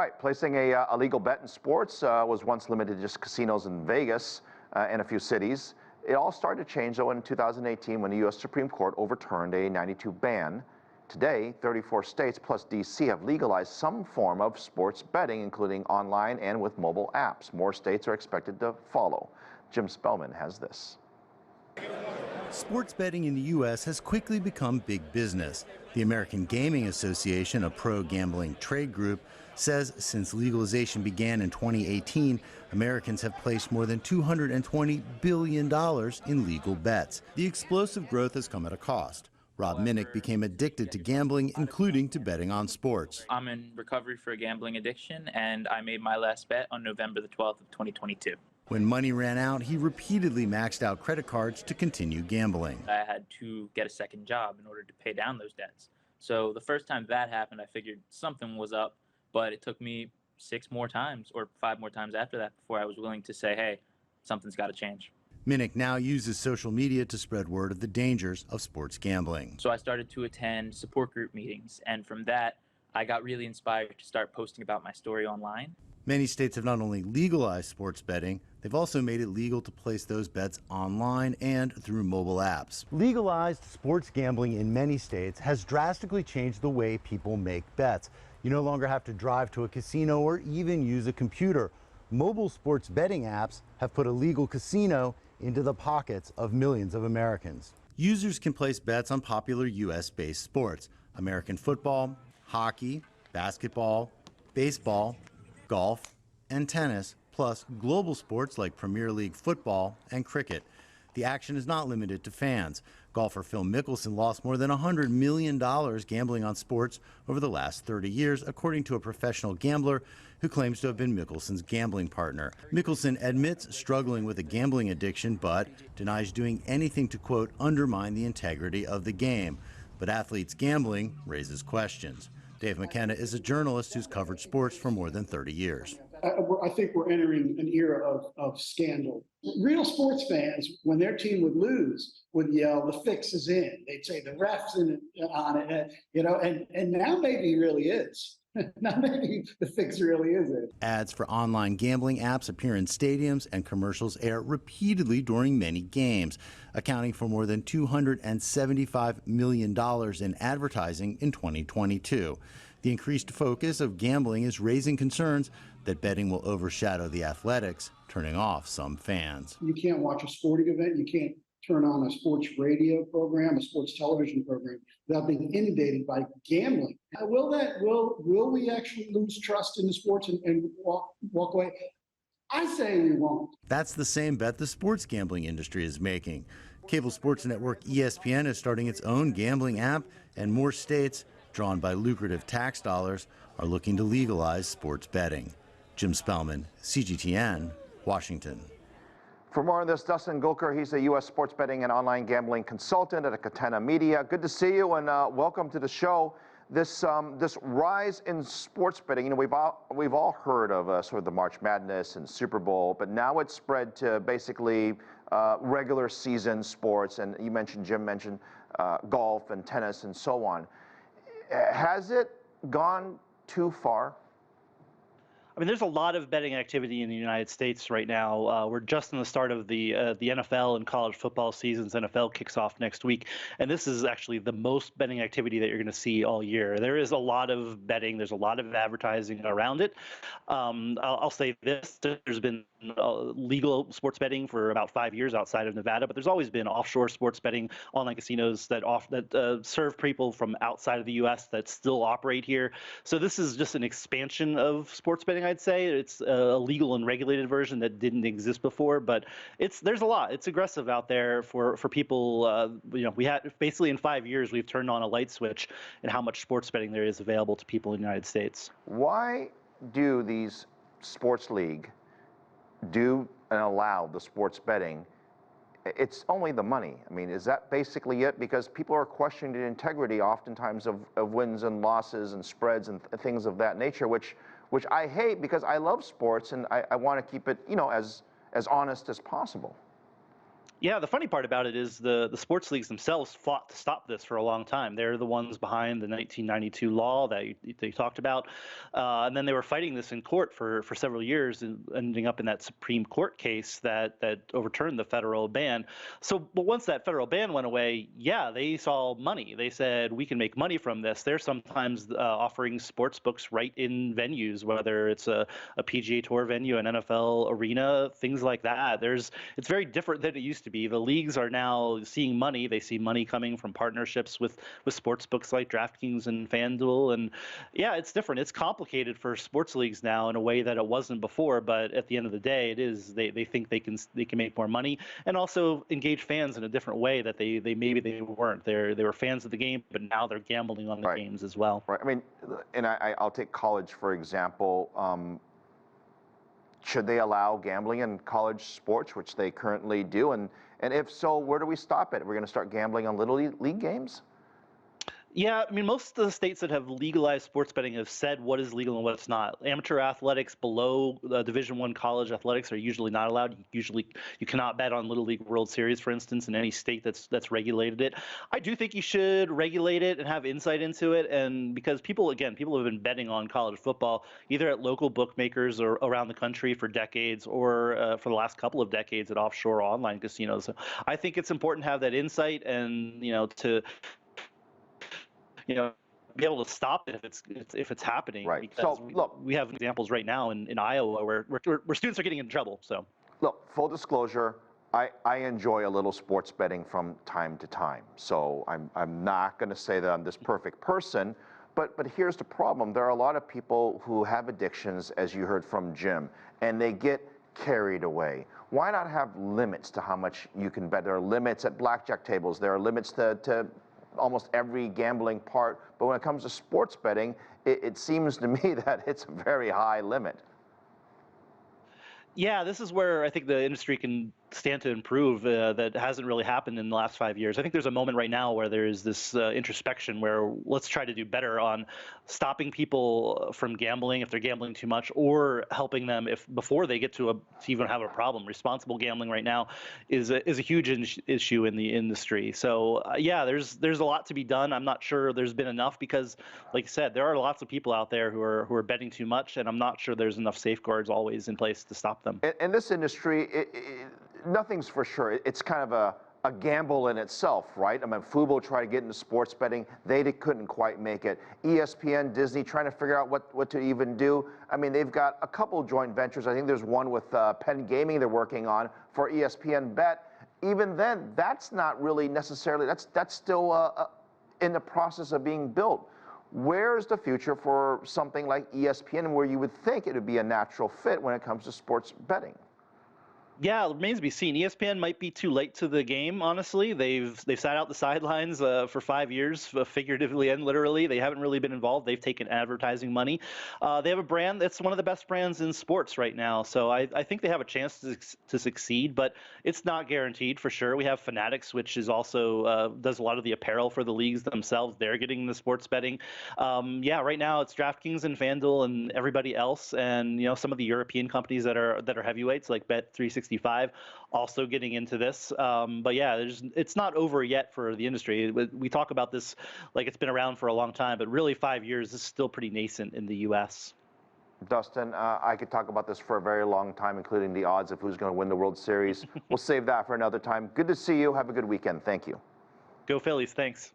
right, placing a legal bet in sports was once limited to just casinos in Vegas and a few cities. It all started to change, though, in 2018 when the U.S. Supreme Court overturned a '92 ban. Today, 34 states plus D.C. have legalized some form of sports betting, including online and with mobile apps. More states are expected to follow. Jim Spellman has this. Sports betting in the U.S. has quickly become big business. The American Gaming Association, a pro-gambling trade group, says since legalization began in 2018, Americans have placed more than $220 billion in legal bets. The explosive growth has come at a cost. Rob Minnick became addicted to gambling, including to betting on sports. I'm in recovery for a gambling addiction, and I made my last bet on November the 12th of 2022. When money ran out, he repeatedly maxed out credit cards to continue gambling. I had to get a second job in order to pay down those debts. So the first time that happened, I figured something was up, but it took me 6 more times or 5 more times after that before I was willing to say, hey, something's got to change. Minnick now uses social media to spread word of the dangers of sports gambling. So I started to attend support group meetings, and from that, I got really inspired to start posting about my story online. Many states have not only legalized sports betting, they've also made it legal to place those bets online and through mobile apps. Legalized sports gambling in many states has drastically changed the way people make bets. You no longer have to drive to a casino or even use a computer. Mobile sports betting apps have put a legal casino into the pockets of millions of Americans. Users can place bets on popular U.S.-based sports: American football, hockey, basketball, baseball, golf, and tennis, plus global sports like Premier League football and cricket. The action is not limited to fans. Golfer Phil Mickelson lost more than $100 million gambling on sports over the last 30 years, according to a professional gambler who claims to have been Mickelson's gambling partner. Mickelson admits struggling with a gambling addiction, but denies doing anything to, quote, undermine the integrity of the game. But athletes gambling raises questions. Dave McKenna is a journalist who's covered sports for more than 30 years. I think we're entering an era of scandal. Real sports fans, when their team would lose, would yell, "The fix is in." They'd say, "The ref's on it," and now maybe he really is. Now maybe the fix really is it. Ads for online gambling apps appear in stadiums, and commercials air repeatedly during many games, accounting for more than $275 million in advertising in 2022. The increased focus of gambling is raising concerns that betting will overshadow the athletics, turning off some fans. You can't watch a sporting event. You can't turn on a sports radio program, a sports television program, without being inundated by gambling. Will we actually lose trust in the sports and walk away? I say we won't. That's the same bet the sports gambling industry is making. Cable sports network ESPN is starting its own gambling app, and more states, drawn by lucrative tax dollars, are looking to legalize sports betting. Jim Spellman, CGTN, Washington. For more on this, Dustin Gouker, he's a U.S. sports betting and online gambling consultant at Catena Media. Good to see you, and welcome to the show. This rise in sports betting, you know, we've all heard of sort of the March Madness and Super Bowl, but now it's spread to basically regular season sports, and Jim mentioned golf and tennis and so on. Has it gone too far? I mean, there's a lot of betting activity in the United States right now. We're just in the start of the NFL and college football seasons. NFL kicks off next week, and this is actually the most betting activity that you're going to see all year. There is a lot of betting. There's a lot of advertising around it. I'll say this: there's been legal sports betting for about 5 years outside of Nevada, but there's always been offshore sports betting, online casinos that serve people from outside of the U.S. that still operate here. So this is just an expansion of sports betting. I'd say it's a legal and regulated version that didn't exist before, but there's a lot. It's aggressive out there for people. We had basically in 5 years we've turned on a light switch in how much sports betting there is available to people in the United States. Why do these sports league do and allow the sports betting? It's only the money. I mean, is that basically it? Because people are questioning the integrity oftentimes of wins and losses and spreads and things of that nature, which I hate because I love sports and I want to keep it, as honest as possible. Yeah, the funny part about it is the sports leagues themselves fought to stop this for a long time. They're the ones behind the 1992 law that you talked about, and then they were fighting this in court for several years, and ending up in that Supreme Court case that overturned the federal ban. So, but once that federal ban went away, yeah, they saw money. They said we can make money from this. They're sometimes offering sports books right in venues, whether it's a PGA Tour venue, an NFL arena, things like that. It's very different than it used to be. The leagues are now seeing money. They see money coming from partnerships with sports books like DraftKings and FanDuel. And yeah, it's different. It's complicated for sports leagues now in a way that it wasn't before. But at the end of the day, it is they think they can make more money and also engage fans in a different way that they maybe they weren't. They were fans of the game, but now they're gambling on the Right. games as well. Right. I mean, and I'll take college for example. Should they allow gambling in college sports, which they currently do? And if so, where do we stop it? We're going to start gambling on little league games? Yeah, I mean, most of the states that have legalized sports betting have said what is legal and what's not. Amateur athletics below Division I college athletics are usually not allowed. You cannot bet on Little League World Series, for instance, in any state that's regulated it. I do think you should regulate it and have insight into it, and because people have been betting on college football either at local bookmakers or around the country for decades, or for the last couple of decades at offshore online casinos. So I think it's important to have that insight and to be able to stop it if it's happening. Right. Because So look, we have examples right now in Iowa where students are getting in trouble. So look, full disclosure, I enjoy a little sports betting from time to time. So I'm not going to say that I'm this perfect person, but here's the problem. There are a lot of people who have addictions, as you heard from Jim, and they get carried away. Why not have limits to how much you can bet? There are limits at blackjack tables. There are limits to almost every gambling part, but when it comes to sports betting, it seems to me that it's a very high limit. yeah, this is where I think the industry can stand to improve. That hasn't really happened in the last 5 years. I think there's a moment right now where there is this introspection where let's try to do better on stopping people from gambling if they're gambling too much, or helping them before they get to even have a problem. Responsible gambling right now is a huge issue in the industry. So yeah, there's a lot to be done. I'm not sure there's been enough because, like I said, there are lots of people out there who are betting too much, and I'm not sure there's enough safeguards always in place to stop them. In this industry, nothing's for sure. It's kind of a gamble in itself, right? I mean, Fubo tried to get into sports betting. They couldn't quite make it. ESPN, Disney trying to figure out what to even do. I mean, they've got a couple joint ventures. I think there's one with Penn Gaming they're working on for ESPN Bet. Even then, that's not really necessarily, that's still in the process of being built. Where's the future for something like ESPN, where you would think it would be a natural fit when it comes to sports betting? Yeah, it remains to be seen. ESPN might be too late to the game, honestly. They've sat out the sidelines for 5 years, figuratively and literally. They haven't really been involved. They've taken advertising money. They have a brand that's one of the best brands in sports right now. So I think they have a chance to succeed, but it's not guaranteed for sure. We have Fanatics, which is also does a lot of the apparel for the leagues themselves. They're getting the sports betting. Yeah, right now it's DraftKings and FanDuel and everybody else, and some of the European companies that are heavyweights like Bet365 also getting into this. But yeah, it's not over yet for the industry. We talk about this like it's been around for a long time, but really 5 years is still pretty nascent in the U.S. Dustin, I could talk about this for a very long time, including the odds of who's going to win the World Series. We'll save that for another time. Good to see you. Have a good weekend. Thank you. Go Phillies. Thanks.